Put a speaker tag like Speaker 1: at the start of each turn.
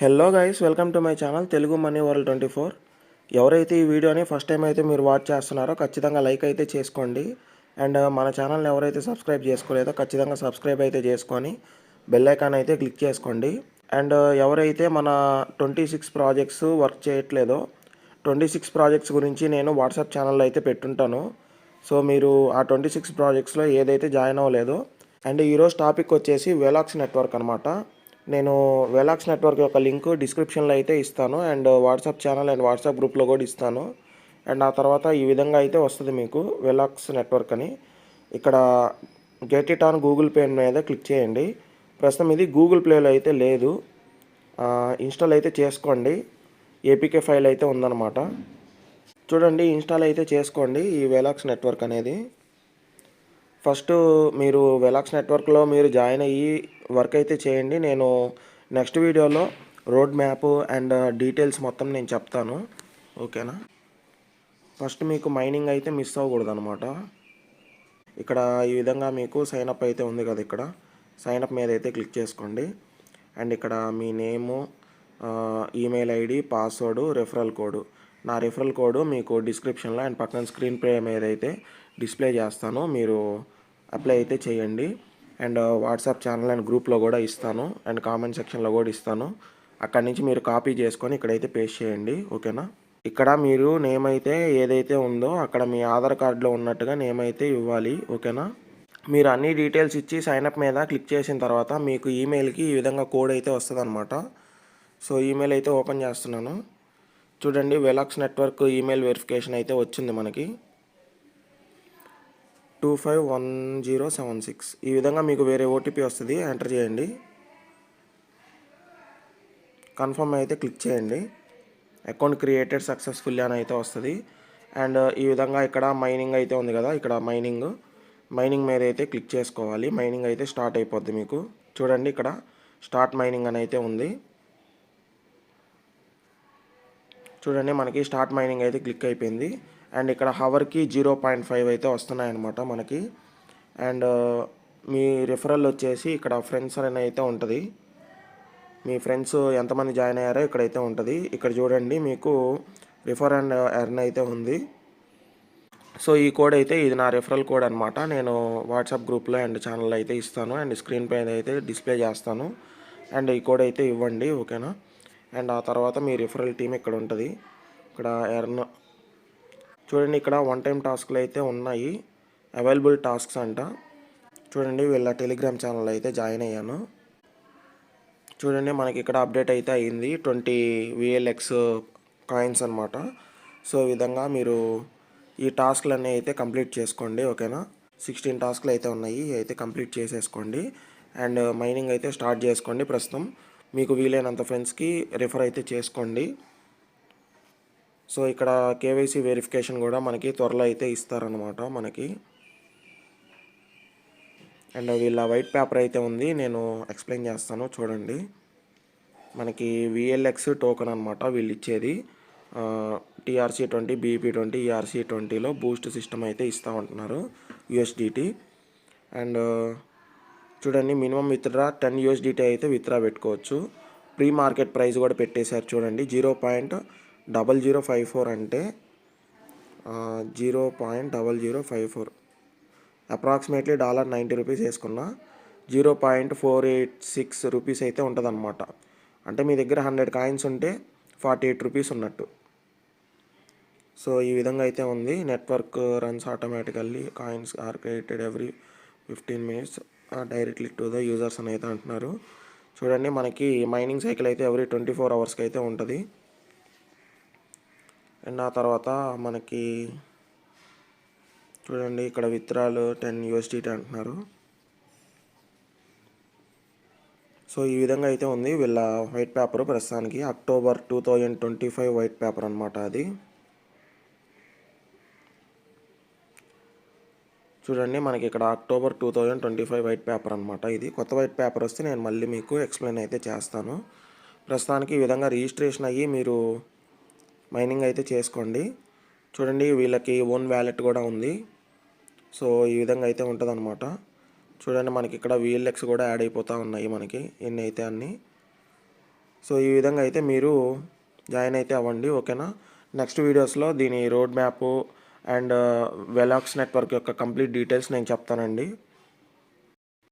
Speaker 1: Hello guys, welcome to my channel Telugu money world 24. ఎవరైతే ఈ వీడియోని ఫస్ట్ టైం అయితే మీరు వాచ్ చేస్తున్నారో ఖచ్చితంగా లైక్ అయితే చేసుకోండి. అండ్ మన ఛానల్ని ఎవరైతే సబ్స్క్రైబ్ చేసుకోలేదో ఖచ్చితంగా సబ్స్క్రైబ్ అయితే చేసుకొని బెల్ ఐకాన్ అయితే క్లిక్ చేసుకోండి. అండ్ ఎవరైతే మన 26 ప్రాజెక్ట్స్ వర్క్ చేయట్లేదో 26 ప్రాజెక్ట్స్ గురించి నేను వాట్సాప్ ఛానల్లో అయితే పెట్టుంటాను. సో మీరు ఆ 26 ప్రాజెక్ట్స్లో ఏదైతే జాయిన్ అవ్వలేదో. అండ్ ఈరోజు టాపిక్ వచ్చేసి వెలాక్స్ నెట్వర్క్ అనమాట. నేను వెలాక్స్ నెట్వర్క్ యొక్క లింక్ డిస్క్రిప్షన్లో అయితే ఇస్తాను. And WhatsApp channel and WhatsApp గ్రూప్లో కూడా ఇస్తాను. అండ్ ఆ తర్వాత ఈ విధంగా అయితే వస్తుంది మీకు వెలాక్స్ నెట్వర్క్ అని. ఇక్కడ get it on Google pay మీద క్లిక్ చేయండి. ప్రస్తుతం ఇది గూగుల్ ప్లేలో అయితే లేదు, ఇన్స్టాల్ అయితే చేసుకోండి. ఏపీకే ఫైల్ అయితే ఉందన్నమాట. చూడండి, ఇన్స్టాల్ అయితే చేసుకోండి ఈ వెలాక్స్ నెట్వర్క్ అనేది. ఫస్ట్ మీరు వెలాక్స్ నెట్వర్క్లో మీరు జాయిన్ అయ్యి వర్క్ అయితే చేయండి. నేను నెక్స్ట్ వీడియోలో రోడ్ మ్యాప్ అండ్ డీటెయిల్స్ మొత్తం నేను చెప్తాను, ఓకేనా. ఫస్ట్ మీకు మైనింగ్ అయితే మిస్ అవ్వకూడదు అనమాట. ఇక్కడ ఈ విధంగా మీకు సైన్అప్ అయితే ఉంది కదా, ఇక్కడ సైన్అప్ మీద అయితే క్లిక్ చేసుకోండి. అండ్ ఇక్కడ మీ name, email ID, password, referral code. నా రెఫరల్ కోడ్ మీకు డిస్క్రిప్షన్లో అండ్ పక్కన స్క్రీన్ ప్లే మీద అయితే డిస్ప్లే చేస్తాను, మీరు అప్లై అయితే చేయండి. అండ్ వాట్సాప్ ఛానల్ అండ్ గ్రూప్లో కూడా ఇస్తాను, అండ్ కామెంట్ సెక్షన్లో కూడా ఇస్తాను. అక్కడి నుంచి మీరు కాపీ చేసుకొని ఇక్కడైతే పేస్ట్ చేయండి, ఓకేనా. ఇక్కడ మీరు నేమ్ అయితే ఏదైతే ఉందో అక్కడ మీ ఆధార్ కార్డులో ఉన్నట్టుగా నేమ్ అయితే ఇవ్వాలి, ఓకేనా. మీరు అన్ని డీటెయిల్స్ ఇచ్చి సైన్అప్ మీద క్లిక్ చేసిన తర్వాత మీకు ఈమెయిల్కి ఈ విధంగా కోడ్ అయితే వస్తుంది అనమాట. సో ఈమెయిల్ అయితే ఓపెన్ చేస్తున్నాను. చూడండి, వెలాక్స్ నెట్వర్క్ ఈమెయిల్ వెరిఫికేషన్ అయితే వచ్చింది మనకి 251076. ఈ విధంగా మీకు వేరే ఓటీపీ వస్తుంది, ఎంటర్ చేయండి. కన్ఫర్మ్ అయితే క్లిక్ చేయండి. అకౌంట్ క్రియేటెడ్ సక్సెస్ఫుల్లీ అని అయితే వస్తుంది. అండ్ ఈ విధంగా ఇక్కడ మైనింగ్ అయితే ఉంది కదా, ఇక్కడ మైనింగ్ మీద అయితే క్లిక్ చేసుకోవాలి. మైనింగ్ అయితే స్టార్ట్ అయిపోద్ది మీకు. చూడండి, ఇక్కడ స్టార్ట్ మైనింగ్ అని అయితే ఉంది. చూడండి, మనకి స్టార్ట్ మైనింగ్ అయితే క్లిక్ అయిపోయింది. అండ్ ఇక్కడ హవర్కి 0.5 అయితే వస్తున్నాయన్నమాట మనకి. అండ్ మీ రిఫరల్ వచ్చేసి ఇక్కడ ఫ్రెండ్స్ అని అయితే ఉంటుంది. మీ ఫ్రెండ్స్ ఎంతమంది జాయిన్ అయ్యారో ఇక్కడైతే ఉంటుంది. ఇక్కడ చూడండి, మీకు రిఫర్ అండ్ ఎర్న్ అయితే ఉంది. సో ఈ కోడ్ అయితే ఇది నా రిఫరల్ కోడ్ అనమాట. నేను వాట్సాప్ గ్రూప్లో అండ్ ఛానల్లో అయితే ఇస్తాను, అండ్ స్క్రీన్ పైన అయితే డిస్ప్లే చేస్తాను. అండ్ ఈ కోడ్ అయితే ఇవ్వండి, ఓకేనా. అండ్ ఆ తర్వాత మీ రిఫరల్ టీమ్ ఇక్కడ ఉంటుంది. ఇక్కడ ఎర్న్ చూడండి, ఇక్కడ వన్ టైం టాస్క్లు అయితే ఉన్నాయి, అవైలబుల్ టాస్క్స్ అంట. చూడండి, వీళ్ళ టెలిగ్రామ్ ఛానల్ అయితే జాయిన్ అయ్యాను. చూడండి, మనకి ఇక్కడ అప్డేట్ అయితే అయ్యింది 20 VLX కాయిన్స్ అనమాట. సో ఈ విధంగా మీరు ఈ టాస్క్లన్నీ అయితే కంప్లీట్ చేసుకోండి, ఓకేనా. 16 టాస్క్లు అయితే ఉన్నాయి, అయితే కంప్లీట్ చేసేసుకోండి. అండ్ మైనింగ్ అయితే స్టార్ట్ చేసుకోండి. ప్రస్తుతం మీకు వీలైనంత ఫ్రెండ్స్కి రిఫర్ అయితే చేసుకోండి. సో ఇక్కడ కేవైసీ వెరిఫికేషన్ కూడా మనకి త్వరలో అయితే ఇస్తారనమాట మనకి. అండ్ వీళ్ళ వైట్ పేపర్ అయితే ఉంది, నేను ఎక్స్ప్లెయిన్ చేస్తాను. చూడండి, మనకి VLX టోకెన్ అనమాట వీళ్ళు ఇచ్చేది. TRC20, BP20, ERC20లో బూస్ట్ సిస్టమ్ అయితే ఇస్తూ ఉంటున్నారు, USDT. అండ్ చూడండి, మినిమం విత్డ్రా 10 USDT అయితే విత్డ్రా పెట్టుకోవచ్చు. ప్రీ మార్కెట్ ప్రైస్ కూడా పెట్టేశారు. చూడండి, 0.0054 అంటే 0.0054 అప్రాక్సిమేట్లీ $90 వేసుకున్న 0.486 రూపీస్ అయితే ఉంటుంది అనమాట. అంటే మీ దగ్గర 100 కాయిన్స్ ఉంటే 48 రూపీస్ ఉన్నట్టు. సో ఈ విధంగా అయితే ఉంది. Network runs automatically, coins are created every 15 minutes directly to the users అని అయితే అంటున్నారు. చూడండి, మనకి మైనింగ్ సైకిల్ అయితే ఎవ్రీ 24 అవర్స్కి అయితే ఉంటుంది. అండ్ ఆ తర్వాత మనకి చూడండి, ఇక్కడ విత్డ్రాలు 10 USDT అంటున్నారు. సో ఈ విధంగా అయితే ఉంది వీళ్ళ వైట్ పేపర్. ప్రస్తుతానికి అక్టోబర్ 2025 వైట్ పేపర్ అనమాట అది. చూడండి, మనకి ఇక్కడ అక్టోబర్ 2025 వైట్ పేపర్ అనమాట ఇది. కొత్త వైట్ పేపర్ వస్తే నేను మళ్ళీ మీకు ఎక్స్ప్లెయిన్ అయితే చేస్తాను. ప్రస్తుతానికి ఈ విధంగా రిజిస్ట్రేషన్ అయ్యి మీరు మైనింగ్ అయితే చేసుకోండి. చూడండి, వీళ్ళకి ఓన్ వ్యాలెట్ కూడా ఉంది. సో ఈ విధంగా అయితే ఉంటుంది అనమాట. చూడండి, మనకి ఇక్కడ VLX కూడా యాడ్ అయిపోతూ ఉన్నాయి మనకి, ఎన్ని అయితే అన్నీ. సో ఈ విధంగా అయితే మీరు జాయిన్ అయితే అవ్వండి, ఓకేనా. నెక్స్ట్ వీడియోస్లో దీని road map and Velox network యొక్క కంప్లీట్ డీటెయిల్స్ నేను చెప్తానండి.